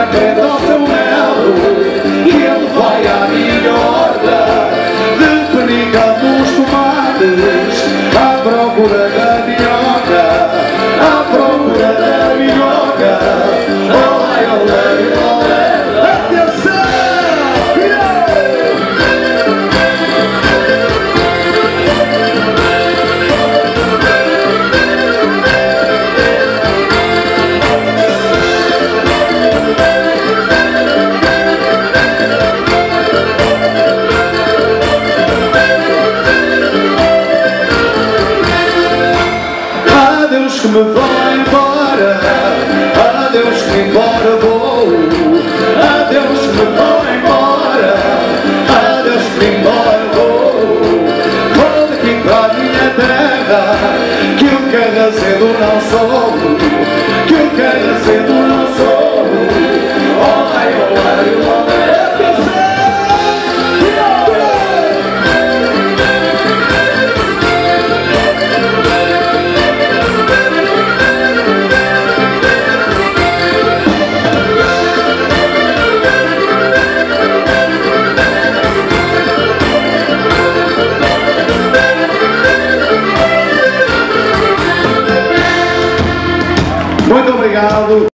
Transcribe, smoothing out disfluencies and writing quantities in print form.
pede ao seu mel e ele vai à minha horta de periga dos tomates à procura da minhoca, à procura da minhoca. Olé, olé, olé, atenção! Adeus que me vou embora, adeus que embora vou.